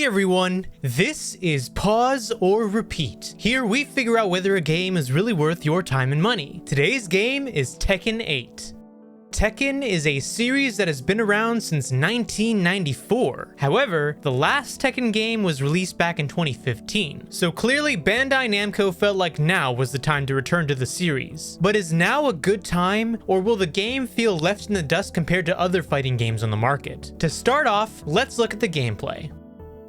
everyone, this is Pause or Repeat. Here we figure out whether a game is really worth your time and money. Today's game is Tekken 8. Tekken is a series that has been around since 1994. However, the last Tekken game was released back in 2015, so clearly Bandai Namco felt like now was the time to return to the series. But is now a good time, or will the game feel left in the dust compared to other fighting games on the market? To start off, let's look at the gameplay.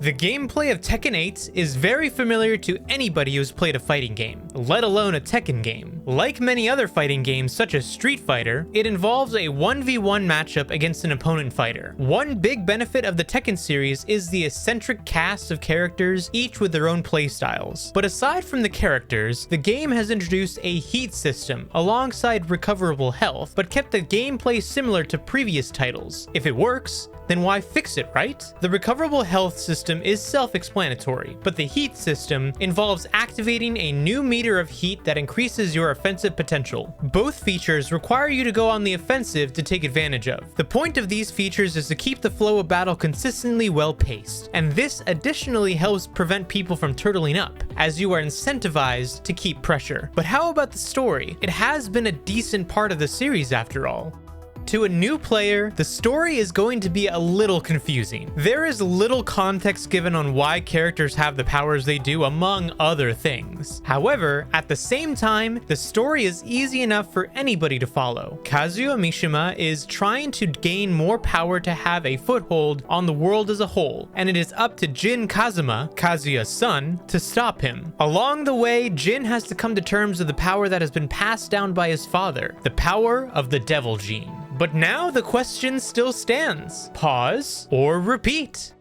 The gameplay of Tekken 8 is very familiar to anybody who's played a fighting game, let alone a Tekken game. Like many other fighting games such as Street Fighter, it involves a 1v1 matchup against an opponent fighter. One big benefit of the Tekken series is the eccentric cast of characters, each with their own playstyles. But aside from the characters, the game has introduced a heat system alongside recoverable health, but kept the gameplay similar to previous titles. If it works, then why fix it, right? The recoverable health system is self-explanatory, but the heat system involves activating a new meter of heat that increases your offensive potential. Both features require you to go on the offensive to take advantage of. The point of these features is to keep the flow of battle consistently well-paced, and this additionally helps prevent people from turtling up, as you are incentivized to keep pressure. But how about the story? It has been a decent part of the series after all. To a new player, the story is going to be a little confusing. There is little context given on why characters have the powers they do, among other things. However, at the same time, the story is easy enough for anybody to follow. Kazuya Mishima is trying to gain more power to have a foothold on the world as a whole, and it is up to Jin Kazuma, Kazuya's son, to stop him. Along the way, Jin has to come to terms with the power that has been passed down by his father, the power of the Devil Gene. But now the question still stands. Pause or repeat?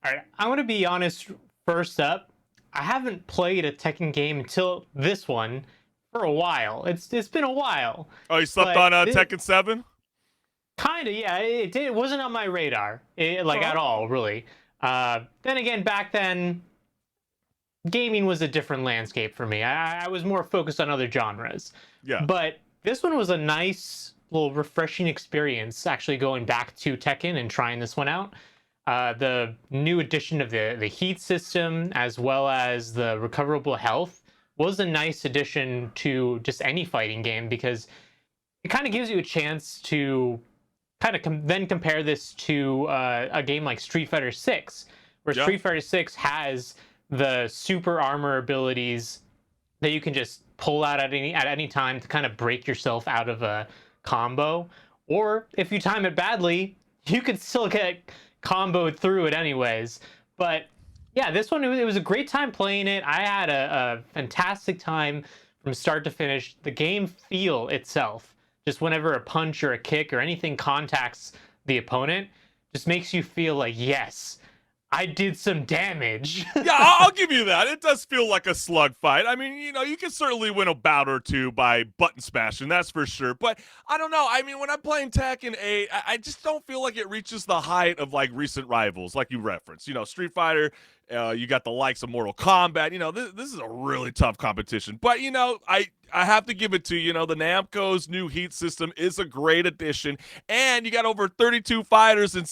Alright, I want to be honest first up. I haven't played a Tekken game until this one for a while. It's been a while. Oh, you slept on Tekken 7? Kinda, yeah. It wasn't on my radar, at all, really. Then again, back then, gaming was a different landscape for me. I was more focused on other genres. Yeah. But this one was a nice little refreshing experience, actually going back to Tekken and trying this one out. The new addition of the heat system, as well as the recoverable health, was a nice addition to just any fighting game, because it kind of gives you a chance to kind of then compare this to a game like Street Fighter 6, where Street Fighter 6 has the super armor abilities that you can just pull out at any time to kind of break yourself out of a combo, or if you time it badly, you could still get comboed through it anyways. But yeah, this one, it was a great time playing it. I had a fantastic time from start to finish. The game feel itself, just whenever a punch or a kick or anything contacts the opponent, just makes you feel like, yes, I did some damage. Yeah, I'll give you that. It does feel like a slug fight. I mean, you know, you can certainly win a bout or two by button smashing, that's for sure. But I don't know. I mean, when I'm playing Tekken 8, I just don't feel like it reaches the height of like recent rivals, like you referenced. You know, Street Fighter, you got the likes of Mortal Kombat. You know, this is a really tough competition. But, you know, I have to give it to you know, the Namco's new heat system is a great addition, and you got over 32 fighters and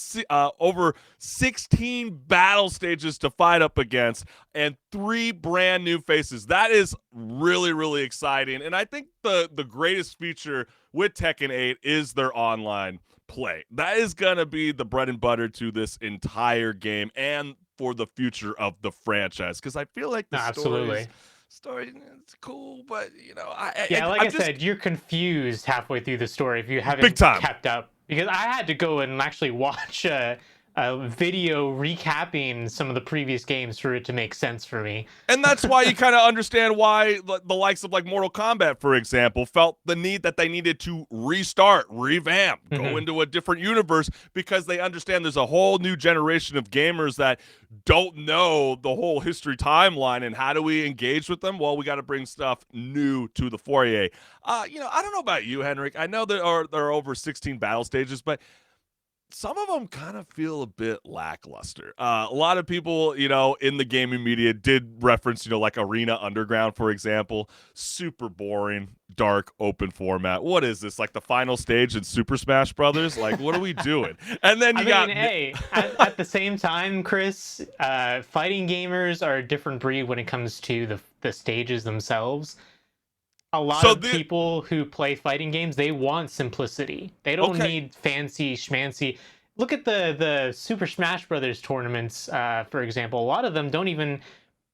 over 16 battle stages to fight up against, and 3 brand new faces. That is really, really exciting, and I think the greatest feature with Tekken 8 is their online play. That is gonna be the bread and butter to this entire game and for the future of the franchise, because I feel like the story, it's cool, but you know, I said, you're confused halfway through the story if you haven't kept up, because I had to go and actually watch a video recapping some of the previous games for it to make sense for me. And that's why you kind of understand why the likes of like Mortal Kombat, for example, felt the need that they needed to restart, revamp, go into a different universe, because they understand there's a whole new generation of gamers that don't know the whole history timeline, and how do we engage with them? Well, we got to bring stuff new to the foyer. You know, I don't know about you, Henrik. I know there are over 16 battle stages, but some of them kind of feel a bit lackluster. A lot of people, in the gaming media did reference, like Arena Underground, for example. Super boring, dark, open format. What is this? Like the final stage in Super Smash Brothers? Like, what are we doing? And then Hey, at the same time, Chris, fighting gamers are a different breed when it comes to the stages themselves. A lot of people who play fighting games, they want simplicity. They don't need fancy schmancy. Look at the Super Smash Brothers tournaments, for example. A lot of them don't even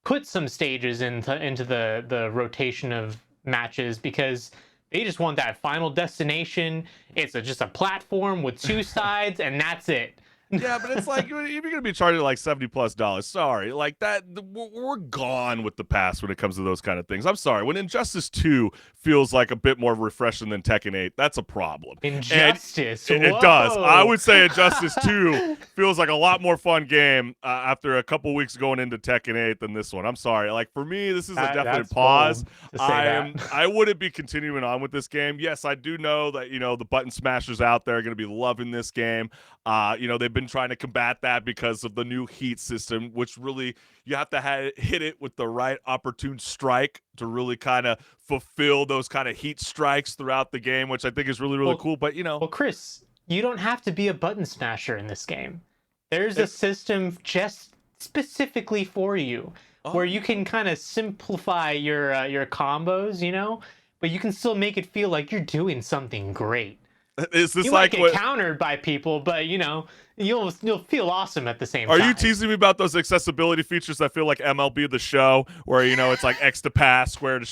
put some stages into the rotation of matches because they just want that final destination. It's just a platform with two sides, and that's it. Yeah, but it's like, if you're gonna be charging like $70+, sorry, like that, we're gone with the past when it comes to those kind of things. I'm sorry. When Injustice 2 feels like a bit more refreshing than Tekken 8, that's a problem. Injustice, it does. I would say Injustice 2 feels like a lot more fun game after a couple weeks going into Tekken 8 than this one. I'm sorry. Like, for me, this is a definite pause. I wouldn't be continuing on with this game. Yes, I do know that the button smashers out there are going to be loving this game. They've been trying to combat that because of the new heat system, which really you have to hit it with the right opportune strike to really kind of fulfill those kind of heat strikes throughout the game, which I think is really, really cool. But well, Chris, you don't have to be a button smasher in this game. There's a system just specifically for you where you can kind of simplify your combos, but you can still make it feel like you're doing something great. Is this you like might get countered by people, but you'll feel awesome at the same time. Are you teasing me about those accessibility features that feel like MLB The Show, where it's like X to pass, square to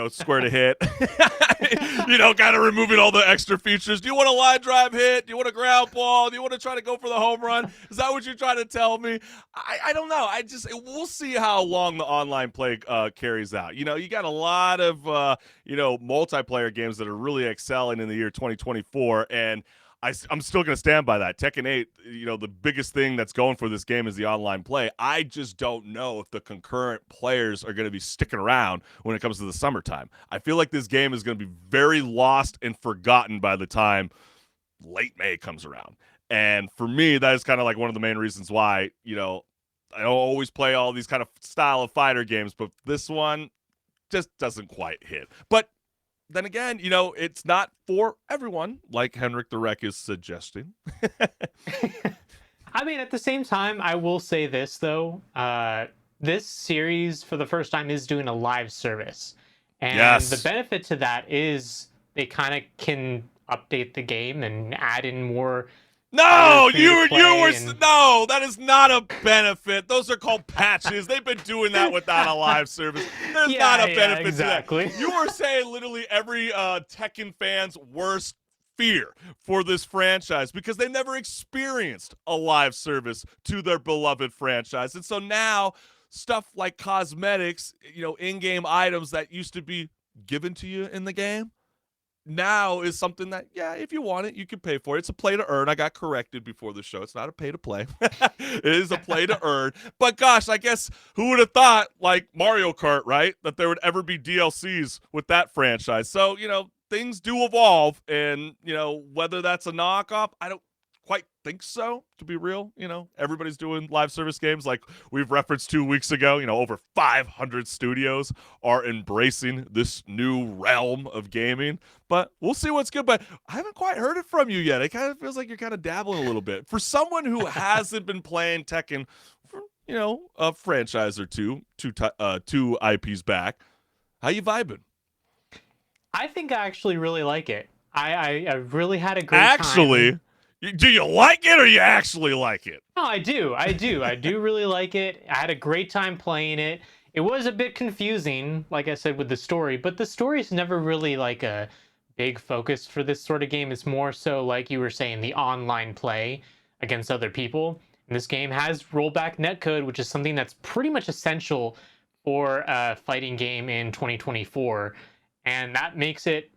square to hit? Kind of removing all the extra features. Do you want a line drive hit? Do you want a ground ball? Do you want to try to go for the home run? Is that what you're trying to tell me? I don't know. We'll see how long the online play carries out. You got a lot of multiplayer games that are really excelling in the year 2024, and I'm still going to stand by that. Tekken 8, the biggest thing that's going for this game is the online play. I just don't know if the concurrent players are going to be sticking around when it comes to the summertime. I feel like this game is going to be very lost and forgotten by the time late May comes around. And for me, that is kind of like one of the main reasons why, I don't always play all these kind of style of fighter games, but this one just doesn't quite hit. But then again, it's not for everyone, like Henrik the Wreck is suggesting. I mean, at the same time, I will say this, though. This series, for the first time, is doing a live service. And the benefit to that is they kind of can update the game and add in more. No, no, that is not a benefit. Those are called patches. They've been doing that without a live service. There's not a benefit to that. You are saying literally every Tekken fan's worst fear for this franchise because they never experienced a live service to their beloved franchise. And so now stuff like cosmetics, in-game items that used to be given to you in the game, now is something that, if you want it, you can pay for it. It's a play to earn. I got corrected before the show. It's not a pay to play. It is a play to earn. But gosh, I guess who would have thought, like Mario Kart, right, that there would ever be DLCs with that franchise. So, things do evolve. And, whether that's a knockoff, I don't quite think so, to be real. Everybody's doing live service games like we've referenced 2 weeks ago. Over 500 studios are embracing this new realm of gaming. But we'll see what's good. But I haven't quite heard it from you yet. It kind of feels like you're kind of dabbling a little bit. For someone who hasn't been playing Tekken for, a franchise or two IPs back, how you vibing? I think I actually really like it. I really had a great time. Do you like it or you actually like it? No, I do. I do really like it. I had a great time playing it. It was a bit confusing, like I said, with the story, but the story is never really like a big focus for this sort of game. It's more so, like you were saying, the online play against other people. And this game has rollback netcode, which is something that's pretty much essential for a fighting game in 2024. And that makes it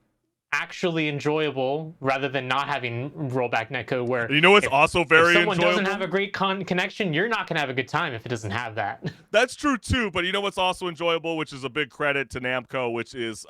actually enjoyable rather than not having rollback netcode, where it's also very if someone enjoyable. Doesn't have a great connection, you're not gonna have a good time if it doesn't have that. That's true too, but what's also enjoyable, which is a big credit to Namco, which is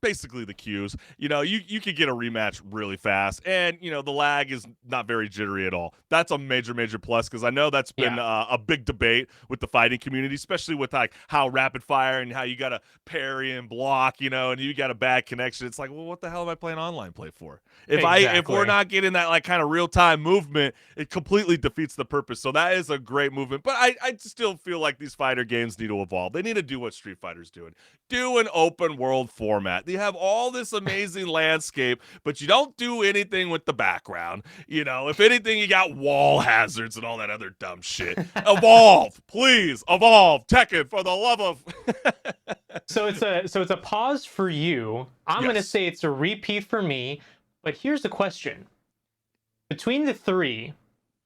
basically the cues. You know, you could get a rematch really fast, and you know the lag is not very jittery at all. That's a major plus because I know that's been Yeah. a big debate with the fighting community, especially with like how rapid fire and how you got to parry and block, you know, and you got a bad connection. It's like, well, what the hell am I playing online play for? If we're Exactly. not getting that like kind of real time movement, it completely defeats the purpose. So that is a great movement, but I still feel like these fighter games need to evolve. They need to do what Street Fighter's doing. Do an open world format. You have all this amazing landscape, but you don't do anything with the background. You know, if anything, you got wall hazards and all that other dumb shit. Evolve, please, evolve. Tekken, for the love of. So it's a pause for you. I'm gonna Yes. say it's a repeat for me, but here's the question. Between the three,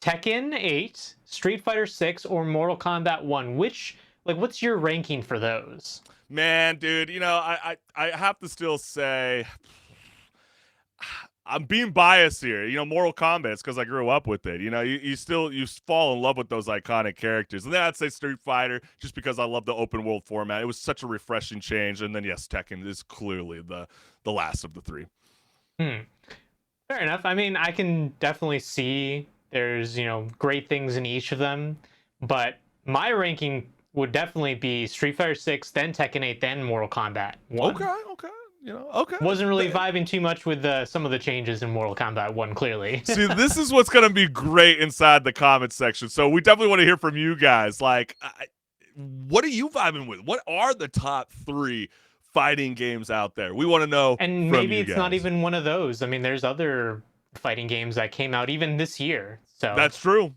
Tekken 8, Street Fighter 6, or Mortal Kombat 1, what's your ranking for those? Man, dude, you know, I have to still say I'm being biased here. You know, Mortal Kombat because I grew up with it. You know, you fall in love with those iconic characters. And then I'd say Street Fighter just because I love the open world format. It was such a refreshing change. And then yes, Tekken is clearly the last of the three. Hmm. Fair enough. I mean, I can definitely see there's, great things in each of them, but my ranking would definitely be Street Fighter 6, then Tekken 8, then Mortal Kombat 1. Okay. You know, okay. Wasn't really vibing too much with some of the changes in Mortal Kombat 1, clearly. See, this is what's going to be great inside the comment section. So we definitely want to hear from you guys. Like, what are you vibing with? What are the top 3 fighting games out there? We want to know. And from maybe you it's guys. not even one of those. I mean, there's other fighting games that came out even this year. So That's true.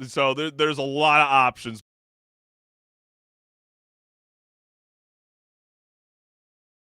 So there's a lot of options.